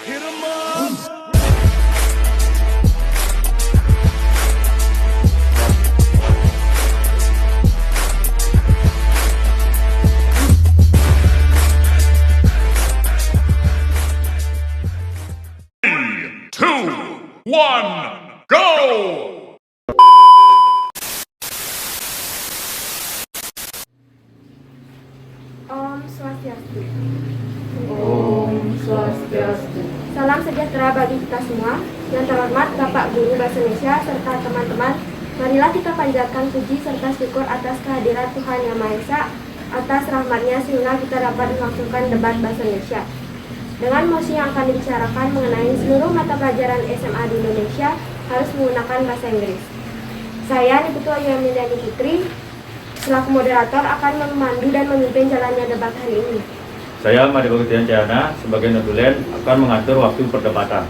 Hit 'em up. Two, one, go! Om Swastiastu. Om Swastiastu. Salam sejahtera bagi kita semua. Yang terhormat Bapak Guru Bahasa Indonesia serta teman-teman, marilah kita panjatkan puji serta syukur atas kehadiran Tuhan Yang Maha Esa, atas rahmatnya sehingga kita dapat melangsungkan debat Bahasa Indonesia. Dengan mosi yang akan dibicarakan mengenai seluruh mata pelajaran SMA di Indonesia harus menggunakan bahasa Inggris. Saya, Niputu Ayu Yamiliani Putri, selaku moderator akan memandu dan memimpin jalannya debat hari ini. Saya, Made Bagutian Cahana, sebagai notulen akan mengatur waktu perdebatan.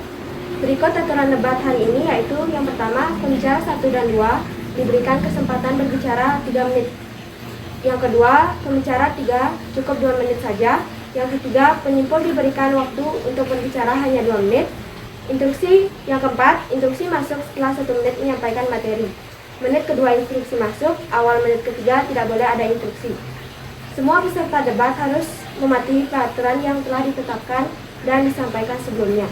Berikut aturan debat hari ini, yaitu yang pertama, pembicara 1 dan 2 diberikan kesempatan berbicara 3 menit. Yang kedua, pembicara 3 cukup 2 menit saja. Yang ketiga, penyimpul diberikan waktu untuk berbicara hanya 2 menit. Instruksi yang keempat, instruksi masuk setelah 1 menit menyampaikan materi. Menit kedua instruksi masuk, awal menit ketiga tidak boleh ada instruksi. Semua peserta debat harus mematuhi peraturan yang telah ditetapkan dan disampaikan sebelumnya.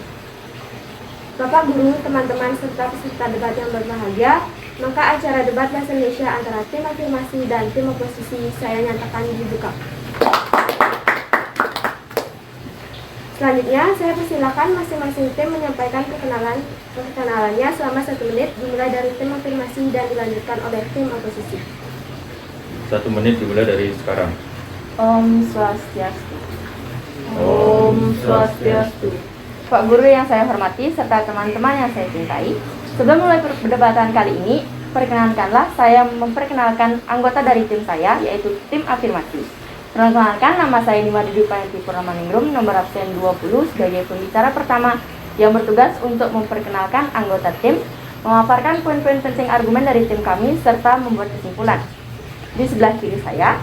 Bapak Guru, teman-teman, serta peserta debat yang berbahagia, maka acara debat Bahasa Indonesia antara tim afirmasi dan tim oposisi saya nyatakan dibuka. Selanjutnya, saya persilakan masing-masing tim menyampaikan perkenalannya selama 1 menit, dimulai dari tim afirmasi dan dilanjutkan oleh tim oposisi. 1 menit dimulai dari sekarang. Om Swastiastu. Om Swastiastu. Pak Guru yang saya hormati serta teman-teman yang saya cintai, sebelum mulai perdebatan kali ini, perkenankanlah saya memperkenalkan anggota dari tim saya, yaitu tim afirmasi. Perkenalkan, nama saya Nima Didi Payanti Purnamaningrum, nomor absen 20, sebagai pembicara pertama yang bertugas untuk memperkenalkan anggota tim, memaparkan poin-poin penting argumen dari tim kami, serta membuat kesimpulan. Di sebelah kiri saya,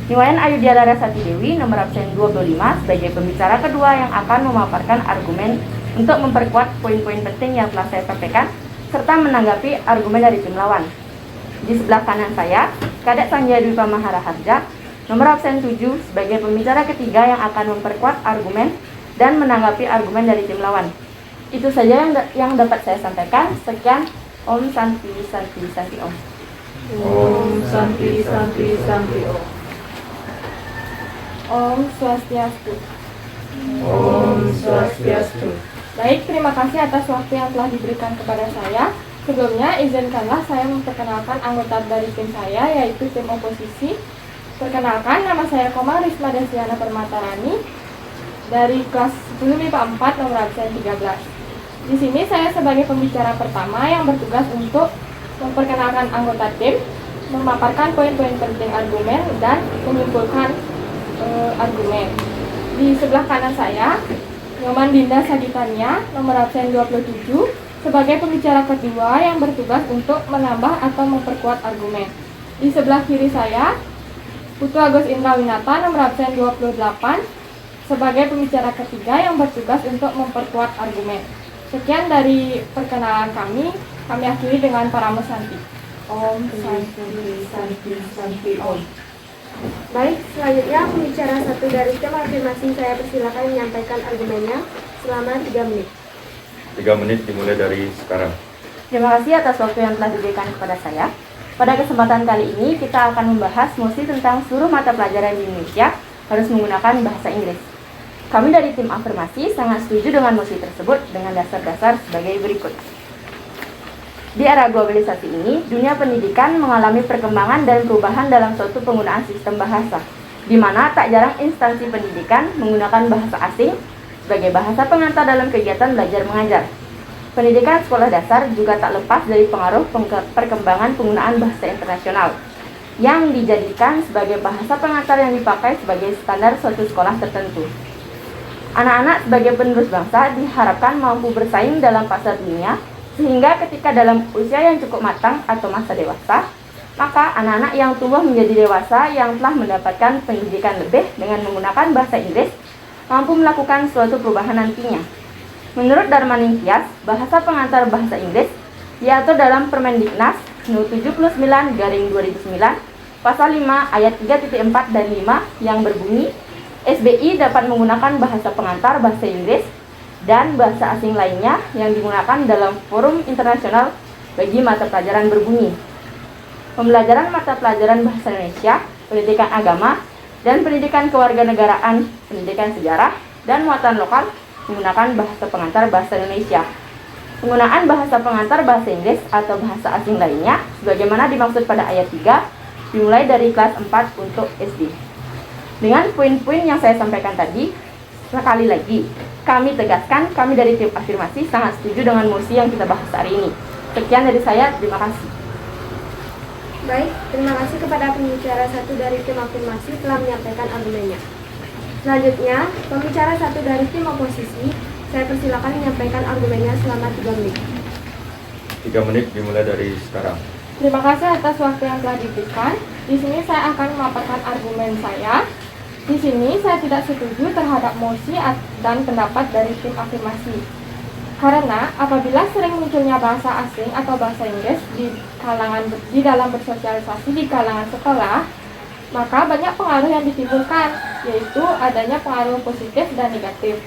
Niwayan Ayu Dialara Sati Dewi, nomor absen 25, sebagai pembicara kedua yang akan memaparkan argumen untuk memperkuat poin-poin penting yang telah saya sampaikan, serta menanggapi argumen dari tim lawan. Di sebelah kanan saya, Kadek Sanjaya Dwi Pamahara Harja, nomor absen 7, sebagai pembicara ketiga yang akan memperkuat argumen dan menanggapi argumen dari tim lawan. Itu saja yang dapat saya sampaikan. Sekian. Om Santi Santi Santi Om. Om Santi Santi Santi Om. Om Swastiastu. Om Swastiastu. Baik, terima kasih atas waktu yang telah diberikan kepada saya. Sebelumnya, izinkanlah saya memperkenalkan anggota dari tim saya, yaitu tim oposisi. Perkenalkan, nama saya Komang Risma Desiana Permatarani dari kelas 10 MIPA 4 nomor absen 13. Di sini saya sebagai pembicara pertama yang bertugas untuk memperkenalkan anggota tim, memaparkan poin-poin penting argumen dan menyimpulkan argumen. Di sebelah kanan saya, Nyoman Dinda Sagitania nomor absen 27 sebagai pembicara kedua yang bertugas untuk menambah atau memperkuat argumen. Di sebelah kiri saya, Putu Agus Indra Winata nomor absen 28 sebagai pembicara ketiga yang bertugas untuk memperkuat argumen. Sekian dari perkenalan kami akhiri dengan Paramo Santi. Om Santi Santi Santi Om. Baik, selanjutnya pembicara 1 dari tim afirmasi saya persilakan menyampaikan argumennya selama 3 menit. 3 menit dimulai dari sekarang. Terima kasih atas waktu yang telah diberikan kepada saya. Pada kesempatan kali ini, kita akan membahas mosi tentang seluruh mata pelajaran di Indonesia harus menggunakan bahasa Inggris. Kami dari tim afirmasi sangat setuju dengan mosi tersebut dengan dasar-dasar sebagai berikut. Di era globalisasi ini, dunia pendidikan mengalami perkembangan dan perubahan dalam suatu penggunaan sistem bahasa, di mana tak jarang instansi pendidikan menggunakan bahasa asing sebagai bahasa pengantar dalam kegiatan belajar mengajar. Pendidikan sekolah dasar juga tak lepas dari pengaruh perkembangan penggunaan bahasa internasional yang dijadikan sebagai bahasa pengantar yang dipakai sebagai standar suatu sekolah tertentu. Anak-anak sebagai penerus bangsa diharapkan mampu bersaing dalam pasar dunia, sehingga ketika dalam usia yang cukup matang atau masa dewasa, maka anak-anak yang tumbuh menjadi dewasa yang telah mendapatkan pendidikan lebih dengan menggunakan bahasa Inggris mampu melakukan suatu perubahan nantinya. Menurut Darmaning-Tias, bahasa pengantar bahasa Inggris diatur dalam Permendiknas No. 79/2009 Pasal 5 ayat 3.4 dan 5 yang berbunyi, SBY dapat menggunakan bahasa pengantar bahasa Inggris dan bahasa asing lainnya yang digunakan dalam forum internasional bagi mata pelajaran berbunyi pembelajaran mata pelajaran bahasa Indonesia, pendidikan agama, dan pendidikan kewarganegaraan, pendidikan sejarah, dan muatan lokal menggunakan bahasa pengantar bahasa Indonesia. Penggunaan bahasa pengantar bahasa Inggris atau bahasa asing lainnya sebagaimana dimaksud pada ayat 3 dimulai dari kelas 4 untuk SD. Dengan poin-poin yang saya sampaikan tadi, sekali lagi kami tegaskan kami dari tim afirmasi sangat setuju dengan mosi yang kita bahas hari ini. Sekian dari saya, terima kasih. Baik, terima kasih kepada pembicara satu dari tim afirmasi telah menyampaikan argumennya. Selanjutnya, pembicara satu dari tim oposisi, saya persilakan menyampaikan argumennya selama 3 menit. 3 menit dimulai dari sekarang. Terima kasih atas waktu yang telah diberikan. Di sini saya akan memaparkan argumen saya. Di sini saya tidak setuju terhadap mosi dan pendapat dari tim afirmasi. Karena apabila sering munculnya bahasa asing atau bahasa Inggris di dalam bersosialisasi di kalangan sekolah, maka banyak pengaruh yang ditimbulkan, yaitu adanya pengaruh positif dan negatif.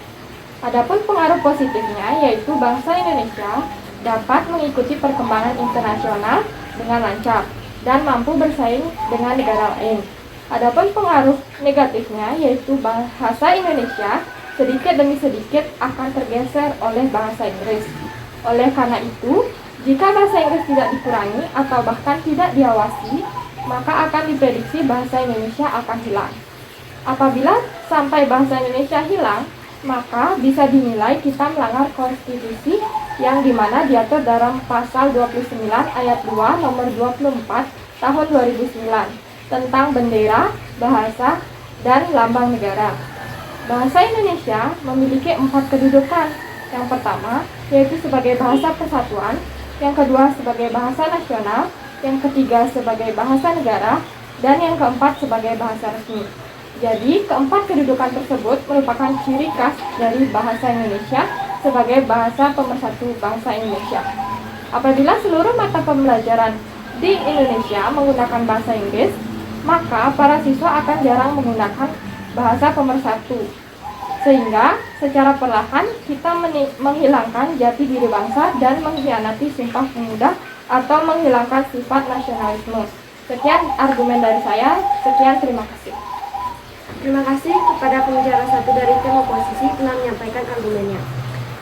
Adapun pengaruh positifnya yaitu bangsa Indonesia dapat mengikuti perkembangan internasional dengan lancar dan mampu bersaing dengan negara lain. Adapun pengaruh negatifnya yaitu bahasa Indonesia sedikit demi sedikit akan tergeser oleh bahasa Inggris. Oleh karena itu, jika bahasa Inggris tidak dikurangi atau bahkan tidak diawasi, maka akan diprediksi bahasa Indonesia akan hilang. Apabila sampai bahasa Indonesia hilang, maka bisa dinilai kita melanggar konstitusi yang dimana diatur dalam pasal 29 ayat 2 nomor 24 tahun 2009 tentang bendera, bahasa, dan lambang negara. Bahasa Indonesia memiliki 4 kedudukan. Yang pertama, yaitu sebagai bahasa persatuan, yang kedua sebagai bahasa nasional, yang ketiga sebagai bahasa negara, dan yang keempat sebagai bahasa resmi. Jadi, keempat kedudukan tersebut merupakan ciri khas dari bahasa Indonesia sebagai bahasa pemersatu bangsa Indonesia. Apabila seluruh mata pembelajaran di Indonesia menggunakan bahasa Inggris, maka para siswa akan jarang menggunakan bahasa pemersatu. Sehingga secara perlahan kita menghilangkan jati diri bangsa dan mengkhianati Sumpah Pemuda atau menghilangkan sifat nasionalisme. Sekian argumen dari saya. Sekian, terima kasih. Terima kasih kepada pembicara satu dari tim oposisi telah menyampaikan argumennya.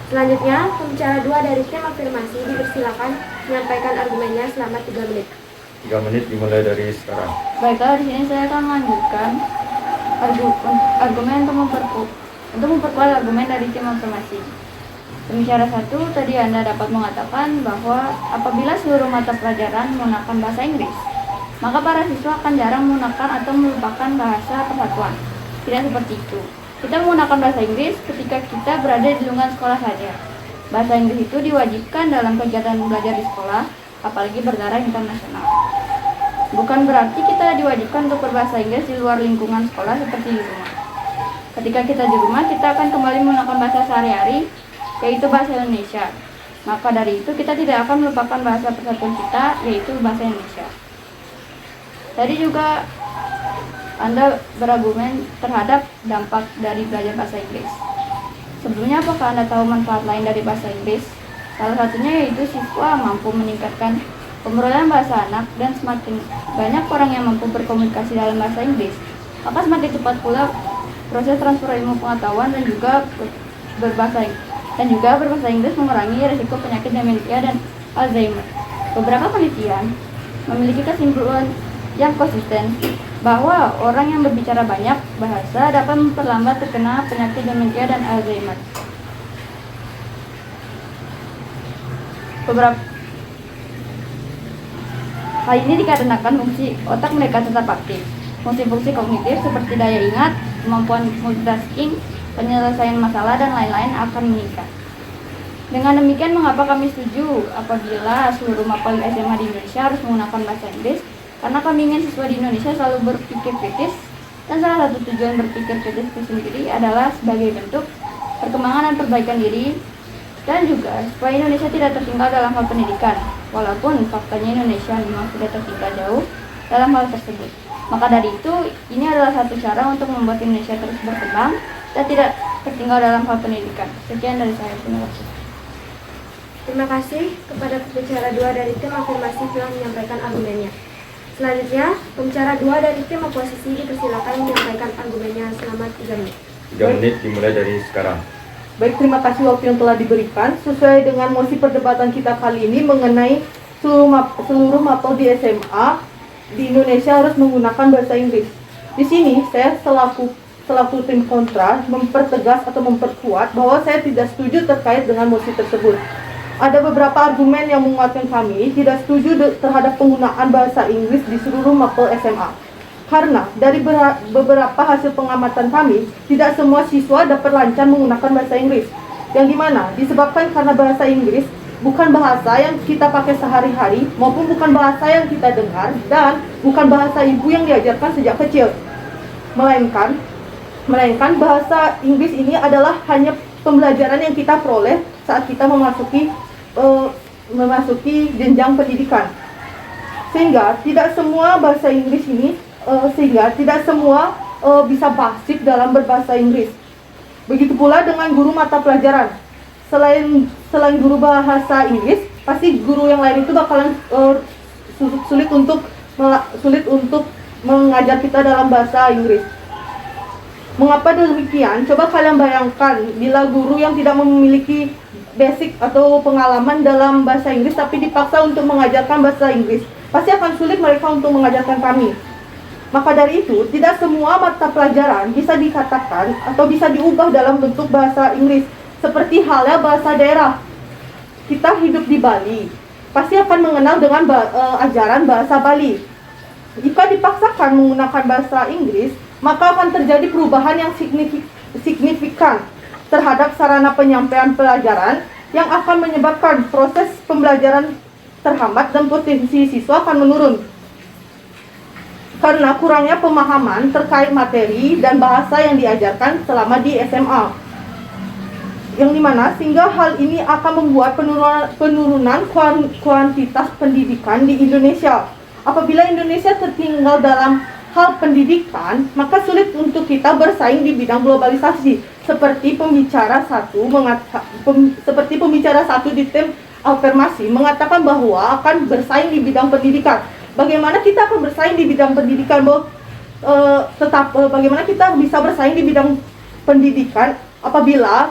Selanjutnya, pembicara 2 dari tim afirmasi dipersilakan menyampaikan argumennya selama 3 menit. 3 menit dimulai dari sekarang. Baiklah, di sini saya akan melanjutkan argumen untuk memperkuat argumen dari tim afirmasi. Pembicara satu tadi Anda dapat mengatakan bahwa apabila seluruh mata pelajaran menggunakan bahasa Inggris, maka para siswa akan jarang menggunakan atau melupakan bahasa persatuan. Tidak seperti itu. Kita menggunakan bahasa Inggris ketika kita berada di lingkungan sekolah saja. Bahasa Inggris itu diwajibkan dalam kegiatan belajar di sekolah, apalagi berdarah internasional. Bukan berarti kita diwajibkan untuk berbahasa Inggris di luar lingkungan sekolah seperti di rumah. Ketika kita di rumah, kita akan kembali menggunakan bahasa sehari-hari, yaitu bahasa Indonesia. Maka dari itu kita tidak akan melupakan bahasa persatuan kita, yaitu bahasa Indonesia. Tadi juga Anda berargumen terhadap dampak dari belajar bahasa Inggris. Sebelumnya, apakah Anda tahu manfaat lain dari bahasa Inggris? Salah satunya yaitu siswa mampu meningkatkan pemrograman bahasa anak, dan semakin banyak orang yang mampu berkomunikasi dalam bahasa Inggris, maka semakin cepat pula proses transfer ilmu pengetahuan dan juga berbahasa Inggris mengurangi risiko penyakit demensia dan Alzheimer. Beberapa penelitian memiliki kesimpulan yang konsisten bahwa orang yang berbicara banyak bahasa dapat memperlambat terkena penyakit demensia dan Alzheimer. Hal ini dikarenakan fungsi otak mereka tetap aktif. Fungsi-fungsi kognitif seperti daya ingat, kemampuan multitasking, penyelesaian masalah, dan lain-lain akan meningkat. Dengan demikian, mengapa kami setuju apabila seluruh mapel SMA di Indonesia harus menggunakan bahasa Inggris? Karena kami ingin siswa di Indonesia selalu berpikir kritis, dan salah satu tujuan berpikir kritis itu sendiri adalah sebagai bentuk perkembangan dan perbaikan diri Dan juga supaya Indonesia tidak tertinggal dalam hal pendidikan, walaupun faktanya Indonesia memang sudah tertinggal jauh dalam hal tersebut. Maka dari itu, ini adalah satu cara untuk membuat Indonesia terus berkembang dan tidak tertinggal dalam hal pendidikan. Sekian dari saya, terima kasih. Terima kasih kepada pembicara 2 dari tim afirmasi telah menyampaikan argumennya. Selanjutnya, pembicara 2 dari tim oposisi dipersilakan menyampaikan argumennya selama 3 menit. 3 menit dimulai dari sekarang. Baik, terima kasih waktu yang telah diberikan. Sesuai dengan mosi perdebatan kita kali ini mengenai seluruh mapel di SMA di Indonesia harus menggunakan bahasa Inggris. Di sini saya selaku tim kontra mempertegas atau memperkuat bahwa saya tidak setuju terkait dengan mosi tersebut. Ada beberapa argumen yang menguatkan kami tidak setuju terhadap penggunaan bahasa Inggris di seluruh mapel SMA. Karena dari beberapa hasil pengamatan kami, tidak semua siswa dapat lancar menggunakan bahasa Inggris. Yang dimana disebabkan karena bahasa Inggris bukan bahasa yang kita pakai sehari-hari, maupun bukan bahasa yang kita dengar, dan bukan bahasa ibu yang diajarkan sejak kecil. Melainkan bahasa Inggris ini adalah hanya pembelajaran yang kita peroleh saat kita memasuki jenjang pendidikan. Sehingga tidak semua bisa pasif dalam berbahasa Inggris. Begitu pula dengan guru mata pelajaran. Selain guru bahasa Inggris, pasti guru yang lain itu bakalan sulit untuk mengajar kita dalam bahasa Inggris. Mengapa demikian? Coba kalian bayangkan bila guru yang tidak memiliki basic atau pengalaman dalam bahasa Inggris tapi dipaksa untuk mengajarkan bahasa Inggris, pasti akan sulit mereka untuk mengajarkan kami. Maka dari itu, tidak semua mata pelajaran bisa dikatakan atau bisa diubah dalam bentuk bahasa Inggris. Seperti halnya bahasa daerah. Kita hidup di Bali, pasti akan mengenal dengan ajaran bahasa Bali. Jika dipaksakan menggunakan bahasa Inggris, maka akan terjadi perubahan yang signifikan terhadap sarana penyampaian pelajaran yang akan menyebabkan proses pembelajaran terhambat dan potensi siswa akan menurun. Karena kurangnya pemahaman terkait materi dan bahasa yang diajarkan selama di SMA. Yang dimana sehingga hal ini akan membuat penurunan kuantitas pendidikan di Indonesia. Apabila Indonesia tertinggal dalam hal pendidikan, maka sulit untuk kita bersaing di bidang globalisasi. Seperti pembicara satu di tim afirmasi mengatakan bahwa akan bersaing di bidang pendidikan. Bagaimana kita akan bersaing di bidang pendidikan, bagaimana kita bisa bersaing di bidang pendidikan apabila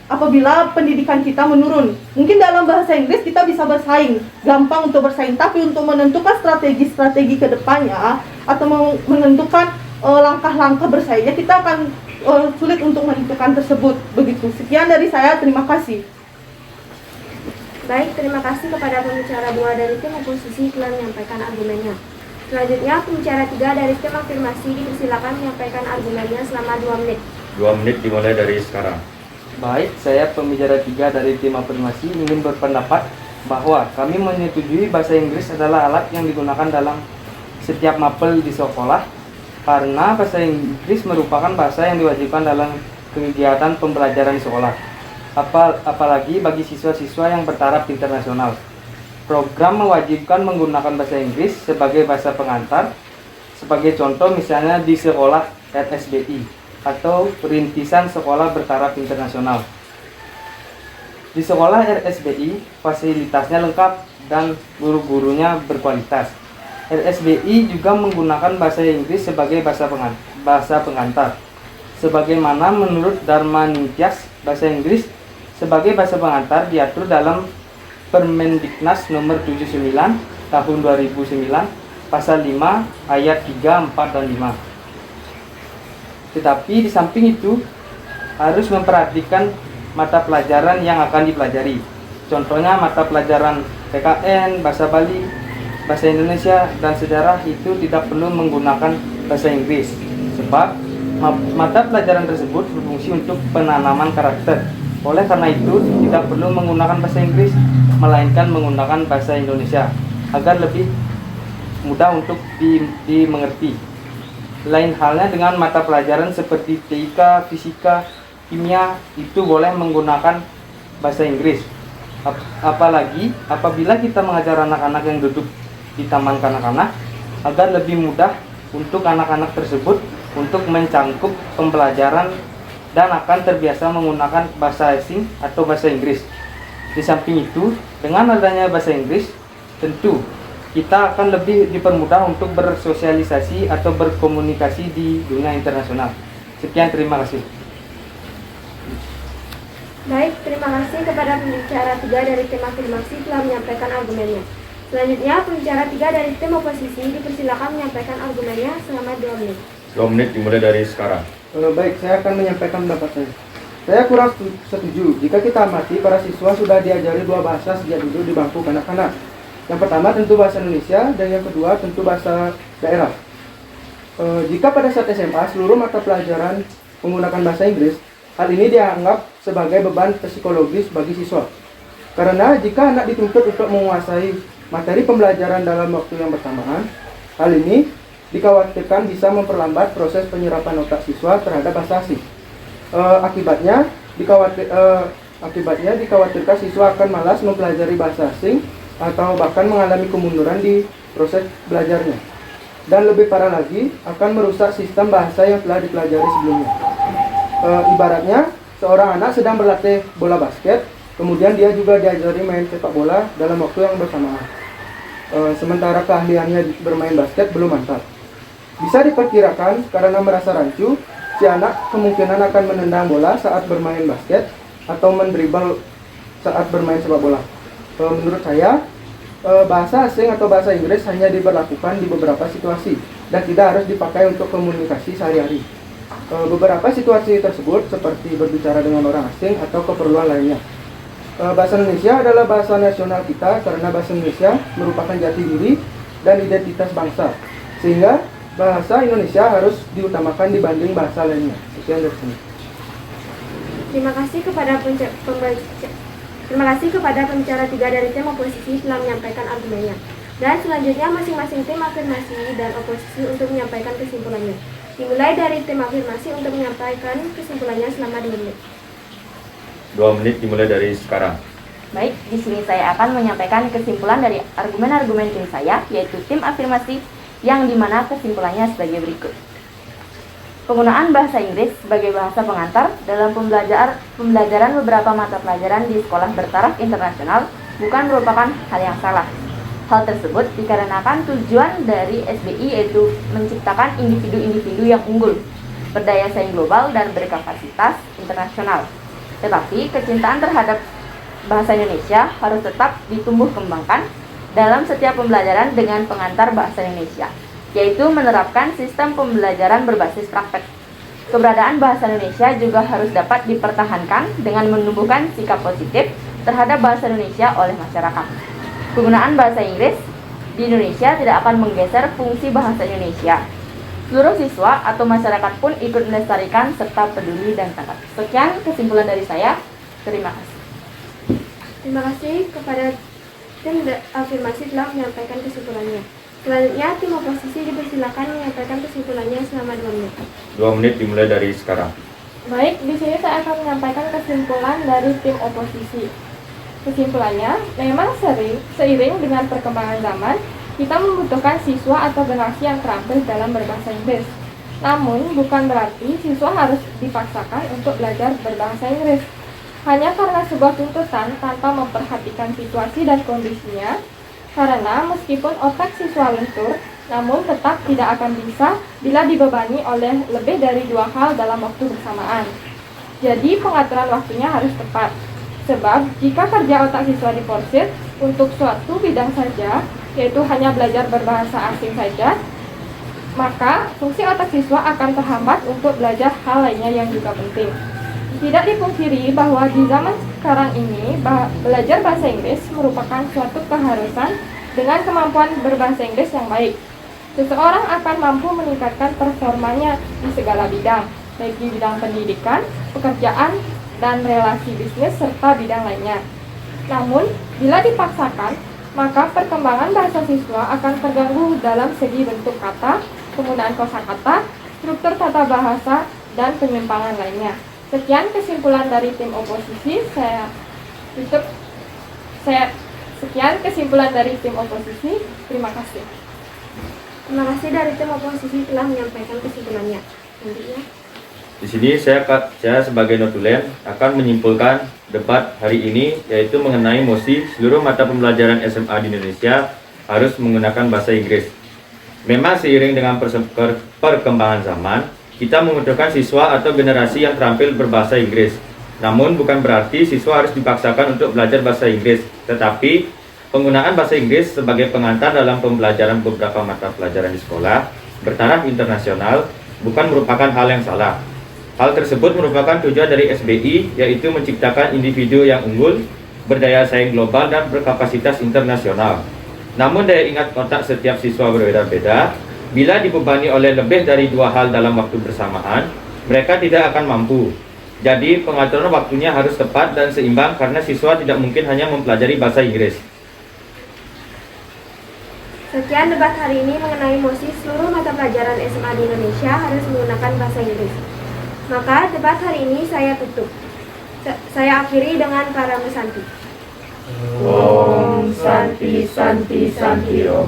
apabila pendidikan kita menurun. Mungkin dalam bahasa Inggris kita bisa bersaing, gampang untuk bersaing, tapi untuk menentukan strategi ke depannya atau menentukan langkah-langkah bersaingnya, kita akan sulit untuk menentukan tersebut. Begitu. Sekian dari saya, terima kasih. Baik, terima kasih kepada pembicara 2 dari tim oposisi telah menyampaikan argumennya. Selanjutnya, pembicara 3 dari tim afirmasi dipersilakan menyampaikan argumennya selama 2 menit. 2 menit dimulai dari sekarang. Baik, saya pembicara 3 dari tim afirmasi ingin berpendapat bahwa kami menyetujui bahasa Inggris adalah alat yang digunakan dalam setiap mapel di sekolah, karena bahasa Inggris merupakan bahasa yang diwajibkan dalam kegiatan pembelajaran di sekolah. Apalagi bagi siswa-siswa yang bertaraf internasional. Program mewajibkan menggunakan bahasa Inggris sebagai bahasa pengantar. Sebagai contoh misalnya di sekolah RSBI atau Rintisan Sekolah Bertaraf Internasional. Di sekolah RSBI fasilitasnya lengkap dan guru-gurunya berkualitas. RSBI juga menggunakan bahasa Inggris sebagai bahasa pengantar. Sebagaimana menurut Dharma Ningtyas, bahasa Inggris sebagai bahasa pengantar diatur dalam Permendiknas nomor 79 tahun 2009 pasal 5 ayat 3, 4 dan 5. Tetapi di samping itu harus memperhatikan mata pelajaran yang akan dipelajari. Contohnya mata pelajaran PKN, bahasa Bali, bahasa Indonesia dan sejarah itu tidak perlu menggunakan bahasa Inggris. Sebab mata pelajaran tersebut berfungsi untuk penanaman karakter. Oleh karena itu, tidak perlu menggunakan bahasa Inggris, melainkan menggunakan bahasa Indonesia agar lebih mudah untuk dimengerti. Lain halnya dengan mata pelajaran seperti TIK, fisika, kimia itu boleh menggunakan bahasa Inggris. Apalagi apabila kita mengajar anak-anak yang duduk di taman kanak-kanak agar lebih mudah untuk anak-anak tersebut untuk mencangkup pembelajaran dan akan terbiasa menggunakan bahasa asing atau bahasa Inggris. Di samping itu, dengan adanya bahasa Inggris, tentu kita akan lebih dipermudah untuk bersosialisasi atau berkomunikasi di dunia internasional. Sekian, terima kasih. Baik, terima kasih kepada pembicara 3 dari tim afirmasi telah menyampaikan argumennya. Selanjutnya, pembicara 3 dari tim oposisi dipersilakan menyampaikan argumennya selama 2 menit. 2 menit dimulai dari sekarang. Baik, saya akan menyampaikan pendapat saya. Saya kurang setuju jika kita amati para siswa sudah diajari 2 bahasa sejak duduk di bangku kanak-kanak. Yang pertama tentu bahasa Indonesia dan yang kedua tentu bahasa daerah. Jika pada saat SMA seluruh mata pelajaran menggunakan bahasa Inggris, hal ini dianggap sebagai beban psikologis bagi siswa. Karena jika anak dituntut untuk menguasai materi pembelajaran dalam waktu yang bersamaan, hal ini dikhawatirkan bisa memperlambat proses penyerapan otak siswa terhadap bahasa asing. Akibatnya dikhawatirkan siswa akan malas mempelajari bahasa asing atau bahkan mengalami kemunduran di proses belajarnya. Dan lebih parah lagi, akan merusak sistem bahasa yang telah dipelajari sebelumnya. Ibaratnya, seorang anak sedang berlatih bola basket, kemudian dia juga diajari main sepak bola dalam waktu yang bersamaan. Sementara keahliannya bermain basket belum mantap. Bisa diperkirakan karena merasa rancu, si anak kemungkinan akan menendang bola saat bermain basket atau mendribal saat bermain sepak bola. Menurut saya, bahasa asing atau bahasa Inggris hanya diberlakukan di beberapa situasi dan tidak harus dipakai untuk komunikasi sehari-hari. Beberapa situasi tersebut seperti berbicara dengan orang asing atau keperluan lainnya. Bahasa Indonesia adalah bahasa nasional kita karena bahasa Indonesia merupakan jati diri dan identitas bangsa. Sehingga bahasa Indonesia harus diutamakan dibanding bahasa lainnya. Sekian dari sini. Terima kasih kepada pembicara 3 dari tim oposisi telah menyampaikan argumennya. Dan selanjutnya masing-masing tim afirmasi dan oposisi untuk menyampaikan kesimpulannya. Dimulai dari tim afirmasi untuk menyampaikan kesimpulannya selama 2 menit. 2 menit dimulai dari sekarang. Baik, di sini saya akan menyampaikan kesimpulan dari argumen-argumen tim saya, yaitu tim afirmasi, yang dimana kesimpulannya sebagai berikut. Penggunaan bahasa Inggris sebagai bahasa pengantar dalam pembelajaran beberapa mata pelajaran di sekolah bertaraf internasional bukan merupakan hal yang salah. Hal tersebut dikarenakan tujuan dari SBI yaitu menciptakan individu-individu yang unggul, berdaya saing global dan berkapasitas internasional. Tetapi kecintaan terhadap bahasa Indonesia harus tetap ditumbuh kembangkan dalam setiap pembelajaran dengan pengantar bahasa Indonesia, yaitu menerapkan sistem pembelajaran berbasis praktek. Keberadaan bahasa Indonesia juga harus dapat dipertahankan dengan menumbuhkan sikap positif terhadap bahasa Indonesia oleh masyarakat. Penggunaan bahasa Inggris di Indonesia tidak akan menggeser fungsi bahasa Indonesia. Seluruh siswa atau masyarakat pun ikut melestarikan serta peduli dan tanggap. Sekian kesimpulan dari saya. Terima kasih. Terima kasih kepada tim afirmasi telah menyampaikan kesimpulannya. Selanjutnya, tim oposisi dipersilakan menyampaikan kesimpulannya selama 2 menit. 2 menit dimulai dari sekarang. Baik, di sini saya akan menyampaikan kesimpulan dari tim oposisi. Kesimpulannya, memang seiring dengan perkembangan zaman, kita membutuhkan siswa atau generasi yang terampil dalam berbahasa Inggris. Namun, bukan berarti siswa harus dipaksakan untuk belajar berbahasa Inggris. Hanya karena sebuah tuntutan tanpa memperhatikan situasi dan kondisinya, karena meskipun otak siswa lentur, namun tetap tidak akan bisa bila dibebani oleh lebih dari 2 hal dalam waktu bersamaan. Jadi, pengaturan waktunya harus tepat. Sebab, jika kerja otak siswa diporsir untuk suatu bidang saja, yaitu hanya belajar berbahasa asing saja, maka fungsi otak siswa akan terhambat untuk belajar hal lainnya yang juga penting. Tidak dipungkiri bahwa di zaman sekarang ini, belajar bahasa Inggris merupakan suatu keharusan dengan kemampuan berbahasa Inggris yang baik. Seseorang akan mampu meningkatkan performanya di segala bidang, baik di bidang pendidikan, pekerjaan, dan relasi bisnis, serta bidang lainnya. Namun, bila dipaksakan, maka perkembangan bahasa siswa akan terganggu dalam segi bentuk kata, penggunaan kosakata, struktur tata bahasa, dan penyimpangan lainnya. Sekian kesimpulan dari tim oposisi. Sekian kesimpulan dari tim oposisi. Terima kasih. Terima kasih dari tim oposisi telah menyampaikan kesimpulannya. Selanjutnya, Di sini saya sebagai notulen akan menyimpulkan debat hari ini, yaitu mengenai mosi seluruh mata pembelajaran SMA di Indonesia harus menggunakan bahasa Inggris. Memang seiring dengan perkembangan zaman, kita membutuhkan siswa atau generasi yang terampil berbahasa Inggris. Namun bukan berarti siswa harus dipaksakan untuk belajar bahasa Inggris, tetapi penggunaan bahasa Inggris sebagai pengantar dalam pembelajaran beberapa mata pelajaran di sekolah bertaraf internasional bukan merupakan hal yang salah. Hal tersebut merupakan tujuan dari SBI, yaitu menciptakan individu yang unggul, berdaya saing global, dan berkapasitas internasional. Namun daya ingat otak setiap siswa berbeda-beda. Bila dibebani oleh lebih dari 2 hal dalam waktu bersamaan, mereka tidak akan mampu. Jadi pengaturan waktunya harus tepat dan seimbang karena siswa tidak mungkin hanya mempelajari bahasa Inggris. sekian debat hari ini mengenai mosi seluruh mata pelajaran SMA di Indonesia harus menggunakan bahasa Inggris. Maka debat hari ini saya tutup. Saya akhiri dengan Paramasanti. Om Santi Santi Santiro.